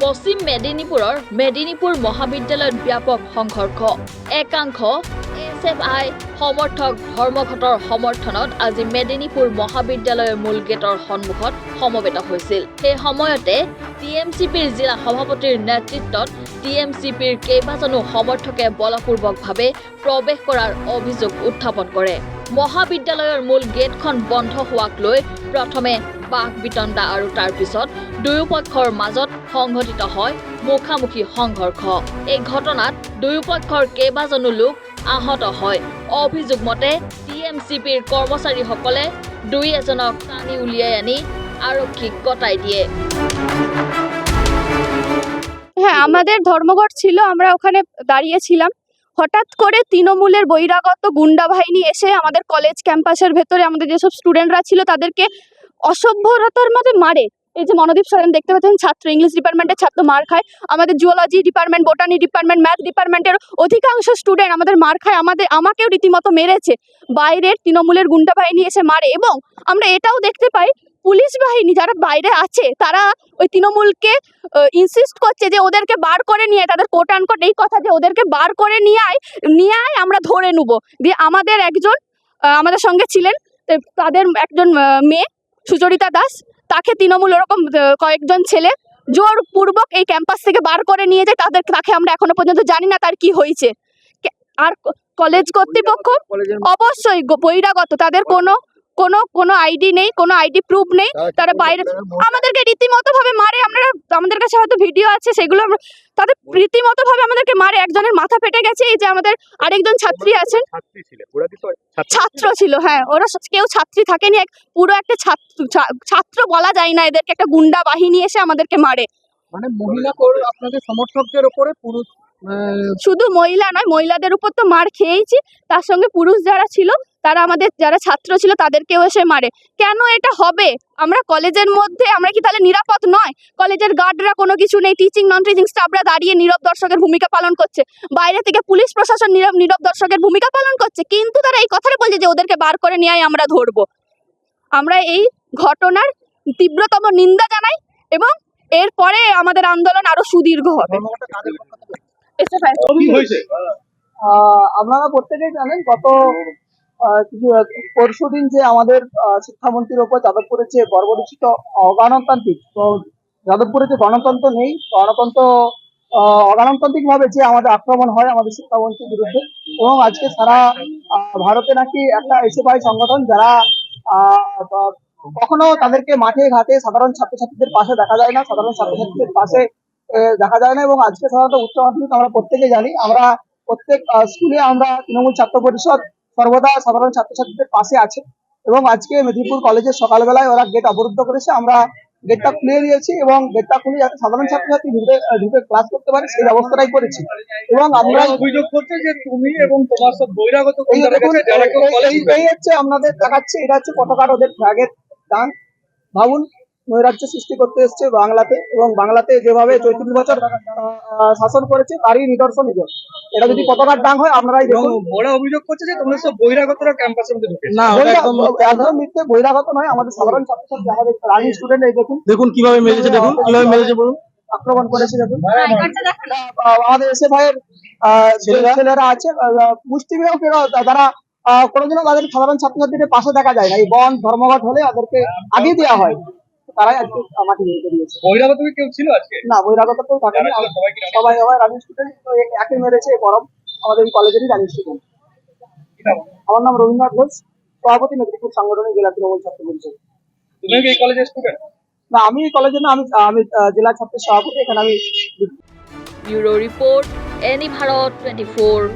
পশ্চিম মেদিনীপুৰৰ মেদিনীপুৰ মহাবিদ্যালয়ত ব্যাপক সংঘৰ্ষ। একাংশ SFI সমৰ্থক ধৰ্মঘটৰ সমৰ্থনত আজি মেদিনীপুৰ মহাবিদ্যালয়ৰ মূল গেটৰ সন্মুখত সমবেত হৈছিল। সেই সময়তে TMCPৰ জিলা সভাপতিৰ নেতৃত্বত TMCPৰ কেইবাজনো সমৰ্থকে বলপূৰ্বকভাৱে প্ৰৱেশ কৰাৰ অভিযোগ উত্থাপন কৰে। মহাবিদ্যালয়ৰ মূল গেটখন বন্ধ হোৱাক লৈ প্ৰথমে বাক বিতণ্ডা আৰু তাৰ পিছত দুয়োপক্ষৰ মাজত সংঘটিত হয় মুখামুখি সংঘৰ্ষ। এই ঘটনাত দুয়োপক্ষৰ কেইবাজনো লোক আহত হয়। অভিযোগ মতে TMCPৰ কৰ্মচাৰীসকলে দুই এজনক টানি উলিয়াই আনি আৰক্ষীক গতাই দিয়ে। হ্যাঁ, আমাদের ধর্মঘট ছিল, আমরা ওখানে দাঁড়িয়েছিলাম। হঠাৎ করে তৃণমূলের বহিরাগত গুন্ডা বাহিনী এসে আমাদের কলেজ ক্যাম্পাসের ভেতরে আমাদের যেসব স্টুডেন্টরা ছিল তাদেরকে অসভ্যতার মধ্যে মারে। এই যে মনোদীপ সরেন দেখতে পাচ্ছেন, ছাত্র, ইংলিশ ডিপার্টমেন্টের ছাত্র মার খায়, আমাদের zoology department, botany department, math ডিপার্টমেন্টের অধিকাংশ স্টুডেন্ট আমাদের মার খায়, আমাকেও রীতিমতো মেরেছে। বাইরের তৃণমূলের গুন্ডা বাহিনী এসে মারে এবং আমরা এটাও দেখতে পাই পুলিশ বাহিনী যারা বাইরে আছে তারা ওই তৃণমূলকে ইনসিস্ট করছে যে ওদেরকে বার করে নিয়ে তাদের কোট আনকোট এই কথা যে ওদেরকে বার করে নিয়ে আয় আমরা ধরে নেবো। দিয়ে আমাদের একজন আমাদের সঙ্গে ছিলেন, তাদের একজন মেয়ে সুচরিতা দাস, তাকে তৃণমূল ওরকম কয়েকজন ছেলে জোরপূর্বক এই ক্যাম্পাস থেকে বার করে নিয়ে যায়। তাকে আমরা এখনো পর্যন্ত জানি না তার কি হয়েছে। আর কলেজ কর্তৃপক্ষ অবশ্যই বহিরাগত, তাদের কোনো আইডি নেই, কোনো আইডি প্রুফ নেই, তারা বাইরে আমাদেরকে রীতিমতো ভাবে মারে। আমাদের কাছে হয়তো ভিডিও আছে, সেগুলো তাদের রীতিমতো ভাবে আমাদেরকে মারে। একজনের মাথা ফেটে গেছে। এই যে আমাদের আরেকজন ছাত্রী আছেন, ছাত্র ছিল, হ্যাঁ, ওরা কেউ ছাত্রী থাকেনি, পুরো একটা ছাত্র বলা যায় না, এদেরকে একটা গুন্ডা বাহিনী এসে আমাদেরকে মারে। মানে মহিলা আপনাদের সমর্থকদের উপরে পুরুষ, শুধু মহিলা নয়, মহিলাদের উপর তো মার খেয়েছি, তার সঙ্গে পুরুষ যারা ছিল তারা আমাদের যারা ছাত্র ছিল তাদেরকেও এসে মারে। কেন এটা হবে? আমরা কলেজের মধ্যে, আমরা কি তাহলে নিরাপদ নয়? কলেজের গার্ডরা কোনো কিছু নেই, টিচিং নন টিচিং স্টাফরা দাঁড়িয়ে নীরব দর্শকের ভূমিকা পালন করছে, বাইরে থেকে পুলিশ প্রশাসন নীরব দর্শকের ভূমিকা পালন করছে, কিন্তু তারা এই কথাটা বলছে যে ওদেরকে বার করে নিয়ে আমরা ধরবো। আমরা এই ঘটনার তীব্রতম নিন্দা জানাই এবং এরপরে আমাদের আন্দোলন আরো সুদীর্ঘ হবে। আপনারা প্রত্যেকেই জানেন গত পরশুদিন যে আমাদের শিক্ষামন্ত্রীর ওপর যাদবপুরে যে বর্বরচিত অগণতান্ত্রিক, তো যাদবপুরে যে গণতন্ত্র নেই, অগণতান্ত্রিক ভাবে যে আমাদের আক্রমণ হয় আমাদের শিক্ষামন্ত্রীর বিরুদ্ধে, এবং আজকে সারা ভারতে নাকি একটা SFI সংগঠন যারা কখনো তাদেরকে মাঠে ঘাটে সাধারণ ছাত্রছাত্রীদের পাশে দেখা যায় না, সাধারণ ছাত্রছাত্রীদের পাশে দেখা যায় না। এবং আজকে সাধারণত উচ্চ মাধ্যমিক আমরা প্রত্যেকে জানি, আমরা প্রত্যেক স্কুলে আমরা তৃণমূল ছাত্র পরিষদ সর্বদা সাধারণ ছাত্রছাত্রীদের পাশে আছে। এবং আজকে মেদিনীপুর কলেজের সকালবেলায় ওরা গেট অবরুদ্ধ করেছে, আমরা গেটটা খুলে দিয়েছি এবং গেটটা খুলে যাতে সাধারণ ছাত্রছাত্রী ঢুকে ক্লাস করতে পারে সেই ব্যবস্থাটাই করেছি। এবং আমরা অভিযোগ করতে যে তুমি এবং তোমার সব বহিরাগত এই হচ্ছে আপনাদের দেখাচ্ছে, এটা হচ্ছে পতাকার ওদের ফ্ল্যাগের দান। ভাবুন, নৈরাজ্য সৃষ্টি করতে এসছে বাংলাতে, এবং বাংলাতে যেভাবে 34 বছর শাসন করেছে তারই নিদর্শন। এটা যদি পতাকার ডাং হয় আপনারাই দেখুন। বড় অভিযোগ করছে যে তোমরা সব বহিরাগতরা ক্যাম্পাসের মধ্যে ঢুকে। না, একদম মিথ্যে, বহিরাগত নয়, আমাদের সাধারণ ছাত্রছাত্রী, আমাদের রানিং স্টুডেন্ট। এই দেখুন কিভাবে মেরেছে, দেখুন কিভাবে মেরেছে, বলুন আক্রমণ করেছে। দেখুন আমাদের SFI এর ছেলেরা আছে, মুষ্টিমেয় যারা কোনোদিনও তাদের সাধারণ ছাত্রছাত্রীদের পাশে দেখা যায় না। এই বন ধর্মঘট হলে তাদেরকে আগে দেওয়া হয়, তারাই আজকে মাটি নিয়ে দিয়েছে। বহিরাগত কেউ ছিল আজকে? না, বহিরাগত কেউ থাকেনি, সবাই রানিং স্টুডেন্ট। তো একে মেরেছে বরং আমাদের এই কলেজেরই রানিং স্টুডেন্ট। আমার নাম রবীন্দ্রনাথ ঘোষ, সভাপতি মেদিনীপুর সাংগঠনিক জেলা তৃণমূল ছাত্র পরিষদ। তুমি কি এই কলেজের স্টুডেন্ট? না, আমি এই কলেজে না, আমি জেলা ছাত্রের সভাপতি। এখানে আমি ব্যুরো রিপোর্ট, এনি ভারত 24।